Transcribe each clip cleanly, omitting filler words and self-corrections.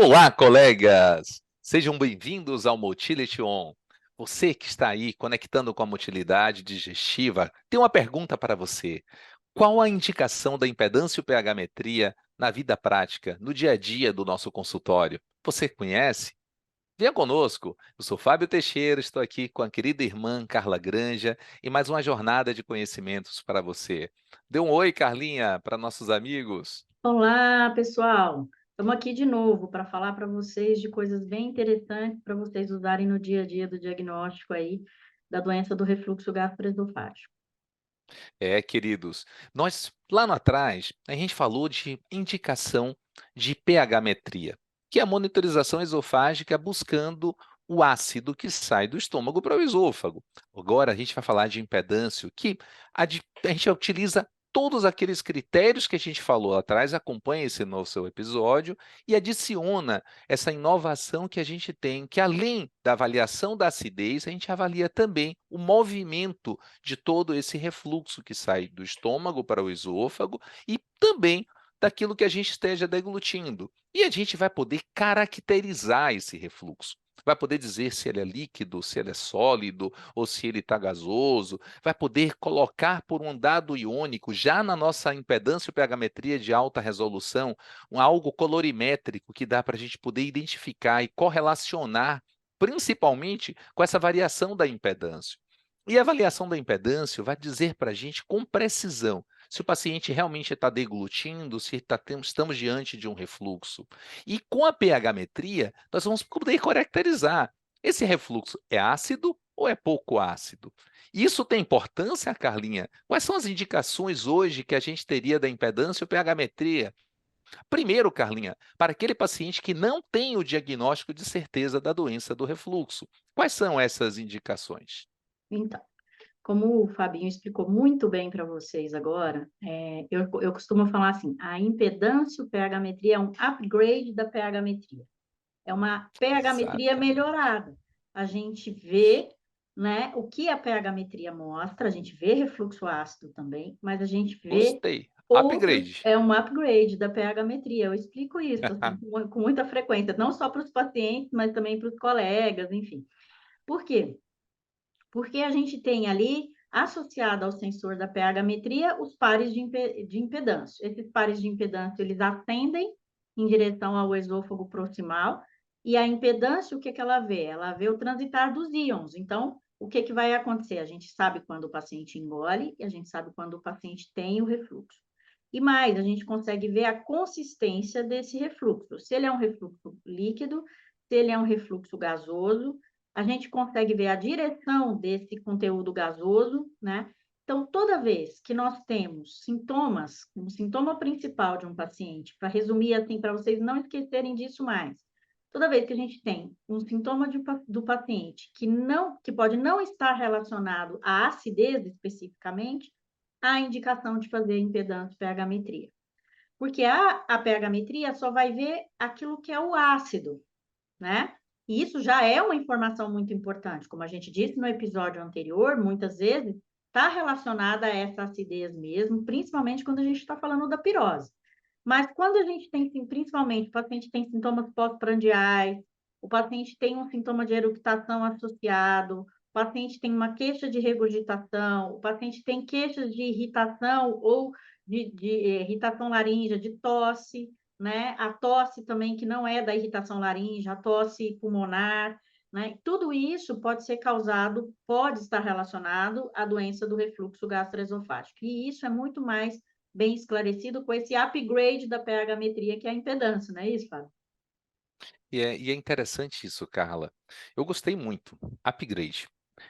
Olá, colegas! Sejam bem-vindos ao Motility On. Você que está aí conectando com a motilidade digestiva, tem uma pergunta para você. Qual a indicação da impedância e pH-metria na vida prática, no dia a dia do nosso consultório? Você conhece? Venha conosco. Eu sou Fábio Teixeira, estou aqui com a querida irmã Carla Granja e mais uma jornada de conhecimentos para você. Dê um oi, Carlinha, para nossos amigos. Olá, pessoal! Estamos aqui de novo para falar para vocês de coisas bem interessantes para vocês usarem no dia a dia do diagnóstico aí da doença do refluxo gastroesofágico. Queridos, nós lá no atrás, a gente falou de indicação de pH-metria, que é a monitorização esofágica buscando o ácido que sai do estômago para o esôfago. Agora a gente vai falar de impedância, que a gente utiliza todos aqueles critérios que a gente falou lá atrás, acompanha esse nosso episódio e adiciona essa inovação que a gente tem, que além da avaliação da acidez, a gente avalia também o movimento de todo esse refluxo que sai do estômago para o esôfago e também daquilo que a gente esteja deglutindo. E a gente vai poder caracterizar esse refluxo. Vai poder dizer se ele é líquido, se ele é sólido ou se ele está gasoso. Vai poder colocar por um dado iônico, já na nossa impedância e pH-metria de alta resolução, algo colorimétrico que dá para a gente poder identificar e correlacionar, principalmente com essa variação da impedância. E a avaliação da impedância vai dizer para a gente com precisão se o paciente realmente está deglutindo, se estamos diante de um refluxo. E com a pH-metria, nós vamos poder caracterizar esse refluxo é ácido ou é pouco ácido. Isso tem importância, Carlinha? Quais são as indicações hoje que a gente teria da impedância ou pH-metria? Primeiro, Carlinha, para aquele paciente que não tem o diagnóstico de certeza da doença do refluxo. Quais são essas indicações? Então, como o Fabinho explicou muito bem para vocês agora, eu costumo falar assim, a impedância, o pH-metria é um upgrade da pH-metria. É uma pH-metria Exatamente. melhorada. A gente vê, né, o que a pH-metria mostra, a gente vê refluxo ácido também, mas a gente vê Gostei. outros, Upgrade. é um upgrade da pH-metria. Eu explico isso assim, com muita frequência, não só para os pacientes, mas também para os colegas, enfim. Por quê? Porque a gente tem ali, associado ao sensor da pH-metria, os pares de impedância. Esses pares de impedância, eles ascendem em direção ao esôfago proximal, e a impedância, o que, que ela vê? Ela vê o transitar dos íons. Então, o que, que vai acontecer? A gente sabe quando o paciente engole e a gente sabe quando o paciente tem o refluxo. E mais, a gente consegue ver a consistência desse refluxo. Se ele é um refluxo líquido, se ele é um refluxo gasoso, a gente consegue ver a direção desse conteúdo gasoso, né? Então, toda vez que nós temos sintomas, um sintoma principal de um paciente, para resumir assim, para vocês não esquecerem disso mais, toda vez que a gente tem um sintoma do paciente que pode não estar relacionado à acidez especificamente, há a indicação de fazer impedância pH-metria. Porque a pH-metria só vai ver aquilo que é o ácido, né? E isso já é uma informação muito importante. Como a gente disse no episódio anterior, muitas vezes está relacionada a essa acidez mesmo, principalmente quando a gente está falando da pirose. Mas quando a gente tem, principalmente, o paciente tem sintomas pós-prandiais, o paciente tem um sintoma de eructação associado, o paciente tem uma queixa de regurgitação, o paciente tem queixas de irritação ou de irritação laríngea, de tosse, né? A tosse também, que não é da irritação laríngea, a tosse pulmonar, né? Tudo isso pode ser causado, pode estar relacionado à doença do refluxo gastroesofágico. E isso é muito mais bem esclarecido com esse upgrade da pH-metria, que é a impedância, não é isso, Fábio? E é interessante isso, Carla. Eu gostei muito. Upgrade.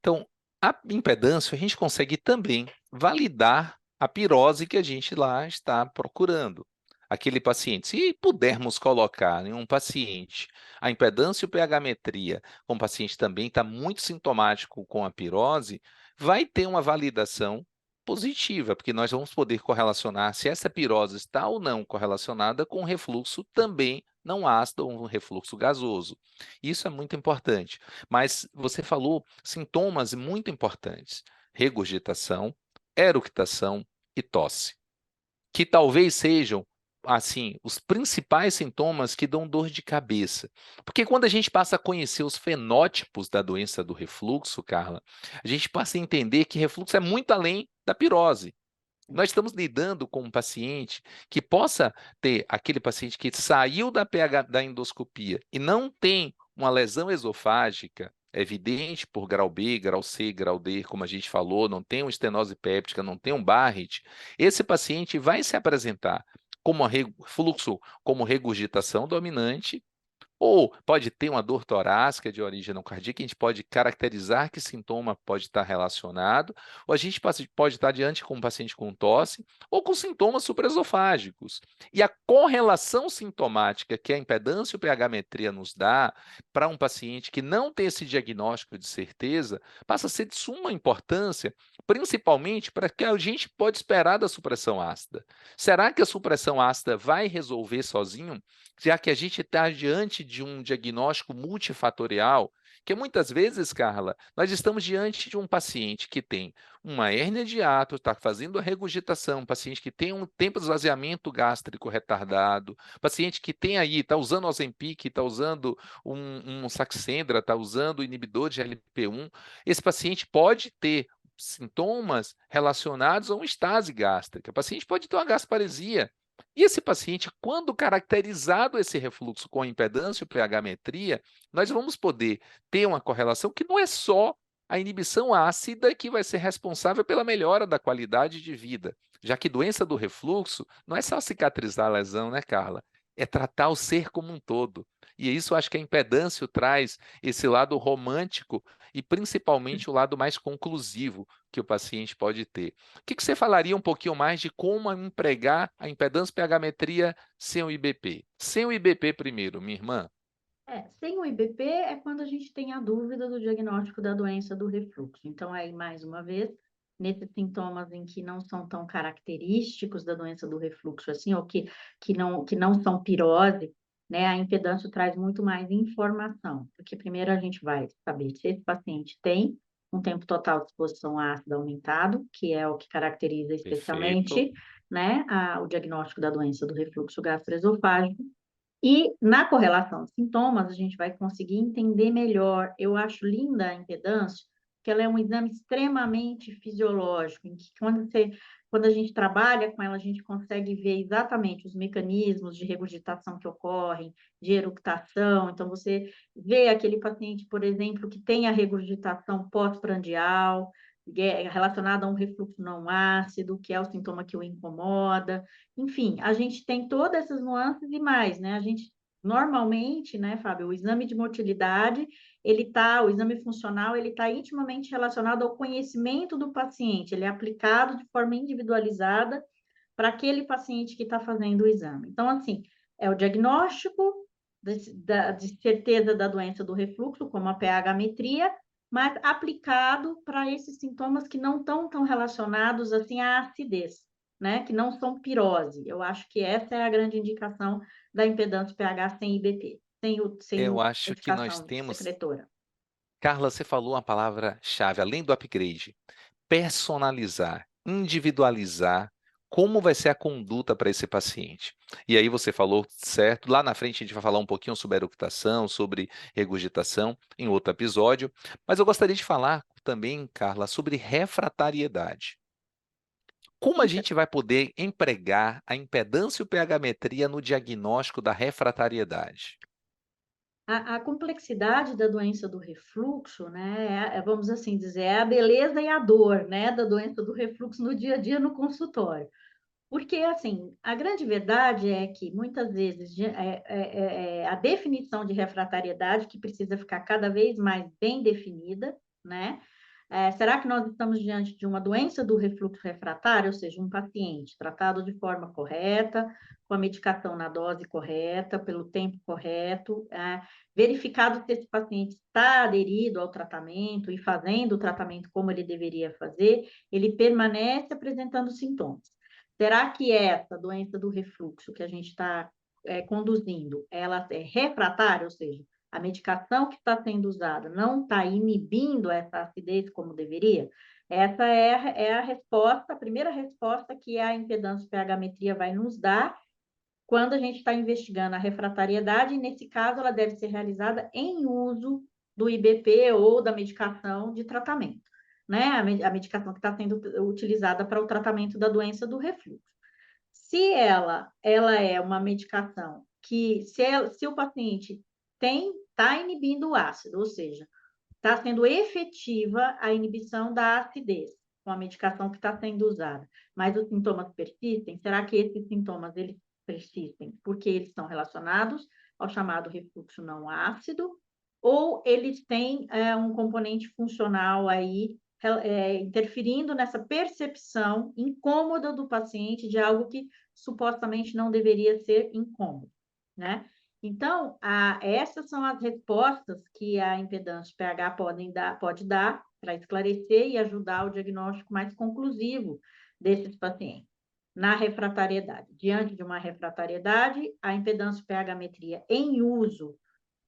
Então, a impedância, a gente consegue também validar a pirose que a gente lá está procurando. Aquele paciente, se pudermos colocar em um paciente a impedância e o pH-metria, com o paciente também está muito sintomático com a pirose, vai ter uma validação positiva, porque nós vamos poder correlacionar se essa pirose está ou não correlacionada com o refluxo também não ácido ou um refluxo gasoso. Isso é muito importante. Mas você falou sintomas muito importantes: regurgitação, eructação e tosse, que talvez sejam assim, os principais sintomas que dão dor de cabeça. Porque quando a gente passa a conhecer os fenótipos da doença do refluxo, Carla, a gente passa a entender que refluxo é muito além da pirose. Nós estamos lidando com um paciente que possa ter aquele paciente que saiu da pH da endoscopia e não tem uma lesão esofágica evidente por grau B, grau C, grau D, como a gente falou, não tem uma estenose péptica, não tem um Barrett, esse paciente vai se apresentar como fluxo, como regurgitação dominante, ou pode ter uma dor torácica de origem não cardíaca, a gente pode caracterizar que sintoma pode estar relacionado, ou a gente pode estar diante com um paciente com tosse, ou com sintomas supraesofágicos. E a correlação sintomática que a impedância e o pH-metria nos dá para um paciente que não tem esse diagnóstico de certeza, passa a ser de suma importância, principalmente para que a gente pode esperar da supressão ácida. Será que a supressão ácida vai resolver sozinho? Já que a gente está diante de um diagnóstico multifatorial, que muitas vezes, Carla, nós estamos diante de um paciente que tem uma hérnia de hiato, está fazendo a regurgitação, um paciente que tem um tempo de esvaziamento gástrico retardado, paciente que tem aí, está usando Ozempic, está usando um Saxendra, está usando inibidor de GLP-1, esse paciente pode ter sintomas relacionados a uma estase gástrica, o paciente pode ter uma gasparesia, e esse paciente, quando caracterizado esse refluxo com impedância e pH-metria, nós vamos poder ter uma correlação que não é só a inibição ácida que vai ser responsável pela melhora da qualidade de vida, já que doença do refluxo não é só cicatrizar a lesão, né, Carla? É tratar o ser como um todo. E isso eu acho que a impedância traz esse lado romântico e principalmente o lado mais conclusivo que o paciente pode ter. O que você falaria um pouquinho mais de como empregar a impedância pH-metria sem o IBP? Sem o IBP primeiro, minha irmã. Sem o IBP é quando a gente tem a dúvida do diagnóstico da doença do refluxo. Então, aí, mais uma vez, nesses sintomas em que não são tão característicos da doença do refluxo, assim, ou que não são pirose, né, a impedância traz muito mais informação, porque primeiro a gente vai saber se esse paciente tem um tempo total de exposição ácida aumentado, que é o que caracteriza Perfeito. especialmente, né, o diagnóstico da doença do refluxo gastroesofágico, e na correlação de sintomas, a gente vai conseguir entender melhor. Eu acho linda a impedância, que ela é um exame extremamente fisiológico, em que quando a gente trabalha com ela, a gente consegue ver exatamente os mecanismos de regurgitação que ocorrem, de eructação. Então, você vê aquele paciente, por exemplo, que tem a regurgitação pós-prandial, relacionada a um refluxo não ácido, que é o sintoma que o incomoda. Enfim, a gente tem todas essas nuances e mais, né? A gente normalmente, né, Fábio, o exame de motilidade, o exame funcional, ele está intimamente relacionado ao conhecimento do paciente, ele é aplicado de forma individualizada para aquele paciente que está fazendo o exame. Então, assim, é o diagnóstico de certeza da doença do refluxo, como a pH-metria, mas aplicado para esses sintomas que não estão tão relacionados assim à acidez, né? Que não são pirose. Eu acho que essa é a grande indicação da impedância pH sem IBP, sem Eu acho que nós medicação temos. secretora. Carla, você falou uma palavra-chave, além do upgrade: personalizar, individualizar como vai ser a conduta para esse paciente. E aí você falou certo, lá na frente a gente vai falar um pouquinho sobre eructação, sobre regurgitação, em outro episódio, mas eu gostaria de falar também, Carla, sobre refratariedade. Como a Então, gente vai poder empregar a impedância e o pH-metria no diagnóstico da refratariedade? a complexidade da doença do refluxo, né, vamos assim dizer, é a beleza e a dor, né, da doença do refluxo no dia a dia no consultório. Porque, assim, a grande verdade é que, muitas vezes, a definição de refratariedade que precisa ficar cada vez mais bem definida, né? Será que nós estamos diante de uma doença do refluxo refratário, ou seja, um paciente tratado de forma correta, com a medicação na dose correta, pelo tempo correto, verificado se esse paciente está aderido ao tratamento e fazendo o tratamento como ele deveria fazer, ele permanece apresentando sintomas. Será que essa doença do refluxo que a gente está conduzindo, ela é refratária, ou seja, a medicação que está sendo usada não está inibindo essa acidez como deveria? Essa é a resposta, a primeira resposta que a impedância pH-metria vai nos dar, quando a gente está investigando a refratariedade, nesse caso, ela deve ser realizada em uso do IBP ou da medicação de tratamento, né? A medicação que está sendo utilizada para o tratamento da doença do refluxo. Se ela é uma medicação que, se o paciente está inibindo o ácido, ou seja, está sendo efetiva a inibição da acidez com a medicação que está sendo usada, mas os sintomas persistem, será que esses sintomas eles persistem porque eles estão relacionados ao chamado refluxo não ácido, ou eles têm um componente funcional aí interferindo nessa percepção incômoda do paciente de algo que supostamente não deveria ser incômodo, né? Então, essas são as respostas que a impedância pH pode dar para esclarecer e ajudar o diagnóstico mais conclusivo desses pacientes. Na refratariedade, diante de uma refratariedade, a impedância pH-metria em uso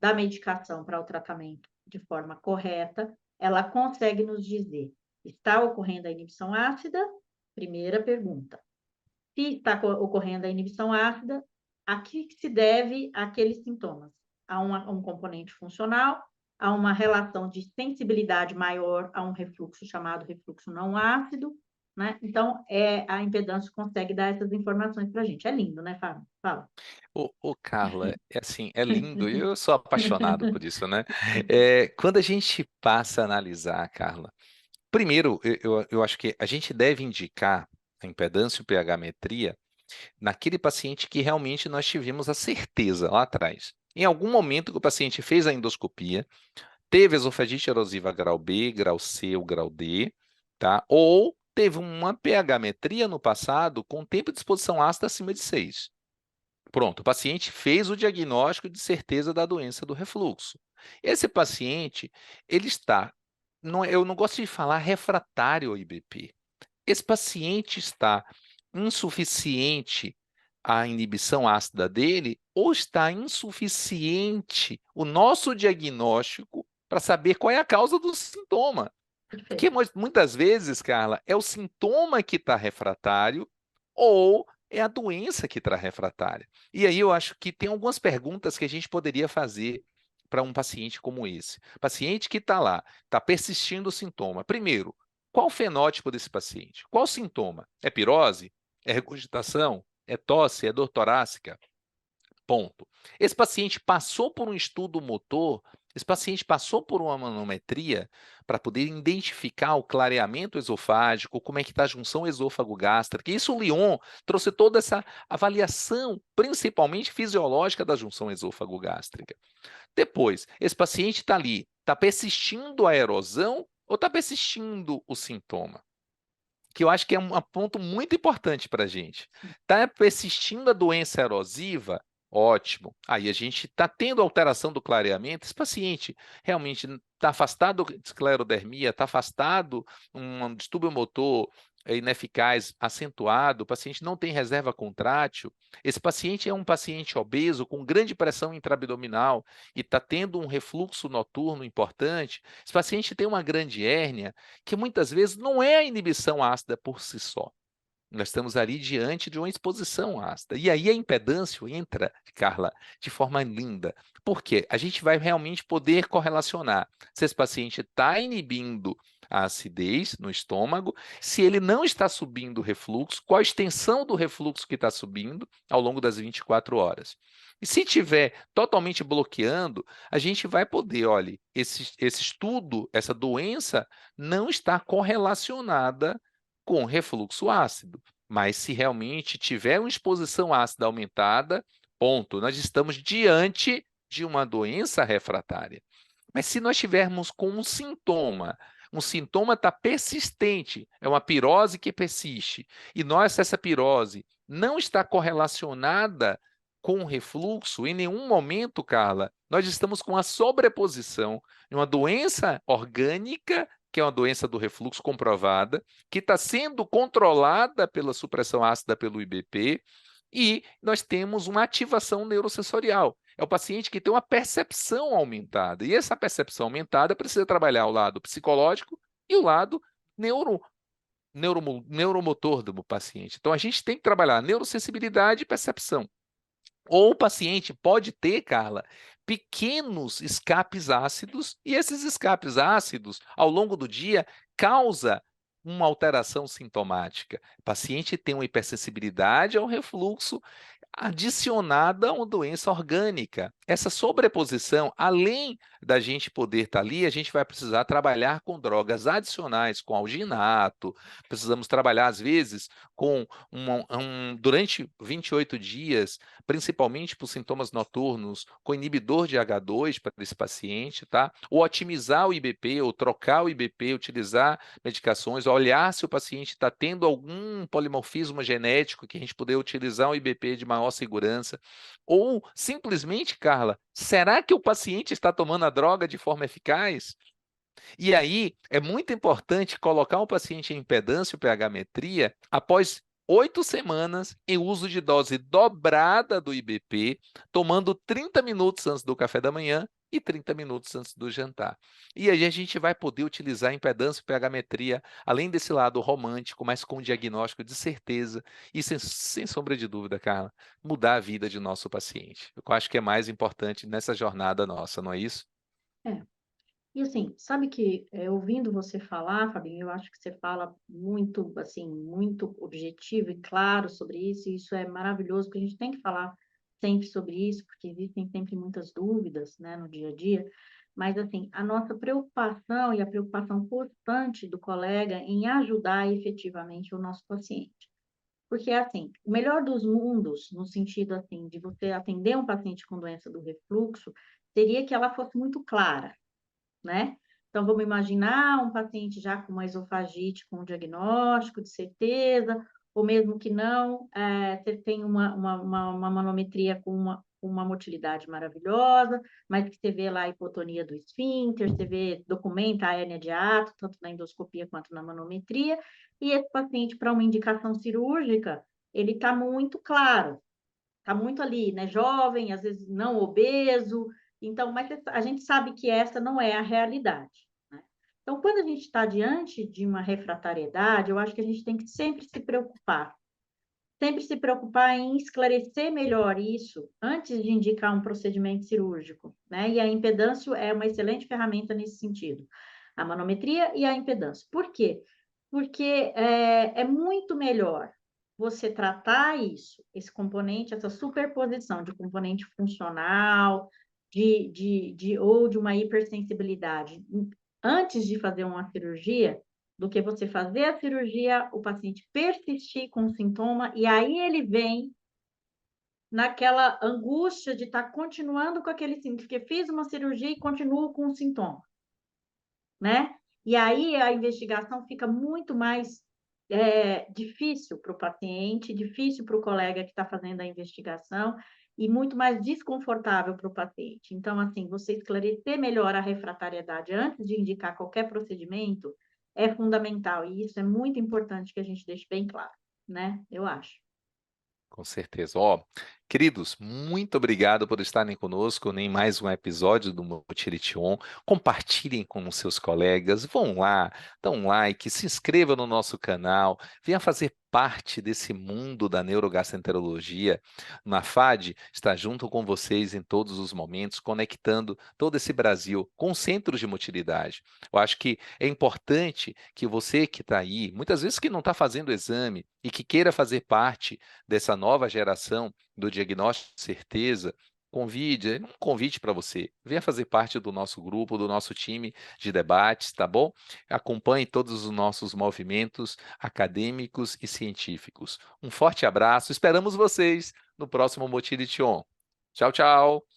da medicação para o tratamento de forma correta, ela consegue nos dizer, está ocorrendo a inibição ácida? Primeira pergunta. Se está ocorrendo a inibição ácida, a que se deve aqueles sintomas? A um componente funcional, a uma relação de sensibilidade maior a um refluxo chamado refluxo não ácido, né? Então, a impedância consegue dar essas informações para a gente. É lindo, né, Fábio? Fala. Ô, Carla, é assim, é lindo e eu sou apaixonado por isso, né? Quando a gente passa a analisar, Carla, primeiro, eu acho que a gente deve indicar a impedância e o pH-metria naquele paciente que realmente nós tivemos a certeza lá atrás. Em algum momento que o paciente fez a endoscopia, teve esofagite erosiva grau B, grau C ou grau D, tá? Ou teve uma pH-metria no passado com tempo de exposição ácida acima de 6. Pronto, o paciente fez o diagnóstico de certeza da doença do refluxo. Esse paciente, ele está, eu não gosto de falar refratário ao IBP. Esse paciente está insuficiente a inibição ácida dele ou está insuficiente o nosso diagnóstico para saber qual é a causa do sintoma. Porque Perfeito. muitas vezes, Carla, é o sintoma que está refratário ou é a doença que está refratária. E aí eu acho que tem algumas perguntas que a gente poderia fazer para um paciente como esse. Paciente que está lá, está persistindo o sintoma. Primeiro, qual o fenótipo desse paciente? Qual o sintoma? É pirose? É regurgitação? É tosse? É dor torácica? Ponto. Esse paciente passou por um estudo motor, esse paciente passou por uma manometria para poder identificar o clareamento esofágico, como é que está a junção esôfago-gástrica. Isso o Lyon trouxe toda essa avaliação, principalmente fisiológica da junção esôfago-gástrica. Depois, esse paciente está ali, está persistindo a erosão ou está persistindo o sintoma? Que eu acho que é um ponto muito importante para a gente. Está persistindo a doença erosiva? Ótimo. Aí a gente está tendo alteração do clareamento. Esse paciente realmente está afastado de esclerodermia, está afastado um distúrbio motor ineficaz, acentuado, o paciente não tem reserva contrátil. Esse paciente é um paciente obeso com grande pressão intraabdominal e está tendo um refluxo noturno importante. Esse paciente tem uma grande hérnia, que muitas vezes não é a inibição ácida por si só. Nós estamos ali diante de uma exposição ácida. E aí a impedância entra, Carla, de forma linda. Por quê? A gente vai realmente poder correlacionar se esse paciente está inibindo a acidez no estômago, se ele não está subindo o refluxo, qual a extensão do refluxo que está subindo ao longo das 24 horas. E se tiver totalmente bloqueando, a gente vai poder, olha, esse estudo, essa doença não está correlacionada com refluxo ácido. Mas se realmente tiver uma exposição ácida aumentada, ponto, nós estamos diante de uma doença refratária. Mas se nós tivermos com um sintoma está persistente, é uma pirose que persiste, e essa pirose não está correlacionada com o refluxo, em nenhum momento, Carla, nós estamos com a sobreposição de uma doença orgânica, que é uma doença do refluxo comprovada, que está sendo controlada pela supressão ácida pelo IBP, e nós temos uma ativação neurosensorial. É o paciente que tem uma percepção aumentada. E essa percepção aumentada precisa trabalhar o lado psicológico e o lado neuromotor do paciente. Então, a gente tem que trabalhar neurosensibilidade e percepção. Ou o paciente pode ter, Carla, pequenos escapes ácidos, e esses escapes ácidos, ao longo do dia, causa uma alteração sintomática. O paciente tem uma hipersensibilidade ao refluxo adicionada a uma doença orgânica. Essa sobreposição, além da gente poder estar ali, a gente vai precisar trabalhar com drogas adicionais, com alginato, precisamos trabalhar, às vezes, com durante 28 dias, principalmente por sintomas noturnos, com inibidor de H2 para esse paciente, tá? Ou otimizar o IBP, ou trocar o IBP, utilizar medicações, olhar se o paciente está tendo algum polimorfismo genético, que a gente poder utilizar um IBP de maior segurança, ou simplesmente, Carla, será que o paciente está tomando a droga de forma eficaz? E aí, é muito importante colocar o paciente em impedância ou pH-metria após 8 semanas em uso de dose dobrada do IBP, tomando 30 minutos antes do café da manhã e 30 minutos antes do jantar. E aí a gente vai poder utilizar a impedância e pH-metria, além desse lado romântico, mas com diagnóstico de certeza e sem sombra de dúvida, Carla, mudar a vida de nosso paciente. Eu acho que é mais importante nessa jornada nossa, não é isso? É. E assim, sabe que ouvindo você falar, Fabinho, eu acho que você fala muito, assim, muito objetivo e claro sobre isso, e isso é maravilhoso, porque a gente tem que falar sempre sobre isso, porque existem sempre muitas dúvidas, né, no dia a dia, mas assim, a nossa preocupação e a preocupação constante do colega em ajudar efetivamente o nosso paciente. Porque assim, o melhor dos mundos, no sentido assim, de você atender um paciente com doença do refluxo, seria que ela fosse muito clara, né? Então, vamos imaginar um paciente já com uma esofagite com um diagnóstico de certeza, ou mesmo que não, você tem uma manometria com uma motilidade maravilhosa, mas que você vê lá a hipotonia do esfíncter, você vê, documenta a hérnia de hiato, tanto na endoscopia quanto na manometria, e esse paciente, para uma indicação cirúrgica, ele está muito claro, está muito ali, né? Jovem, às vezes não obeso. Então, mas a gente sabe que essa não é a realidade, né? Então, quando a gente está diante de uma refratariedade, eu acho que a gente tem que sempre se preocupar em esclarecer melhor isso antes de indicar um procedimento cirúrgico, né? E a impedância é uma excelente ferramenta nesse sentido. A manometria e a impedância. Por quê? Porque é muito melhor você tratar isso, esse componente, essa superposição de componente funcional, ou de uma hipersensibilidade, antes de fazer uma cirurgia, do que você fazer a cirurgia, o paciente persistir com o sintoma, e aí ele vem naquela angústia de estar continuando com aquele sintoma, porque fiz uma cirurgia e continuo com o sintoma, né? E aí a investigação fica muito mais difícil para o paciente, difícil para o colega que está fazendo a investigação e muito mais desconfortável para o paciente. Então, assim, você esclarecer melhor a refratariedade antes de indicar qualquer procedimento é fundamental e isso é muito importante que a gente deixe bem claro, né? Eu acho. Com certeza. Ó, queridos, muito obrigado por estarem conosco em mais um episódio do Motility On. Compartilhem com os seus colegas, vão lá, dão um like, se inscrevam no nosso canal, venha fazer parte desse mundo da neurogastroenterologia. Na FAD está junto com vocês em todos os momentos, conectando todo esse Brasil com centros de motilidade. Eu acho que é importante que você que está aí, muitas vezes que não está fazendo exame e que queira fazer parte dessa nova geração do diagnóstico de certeza, um convite para você. Venha fazer parte do nosso grupo, do nosso time de debates, tá bom? Acompanhe todos os nossos movimentos acadêmicos e científicos. Um forte abraço, esperamos vocês no próximo Motility On. Tchau, tchau!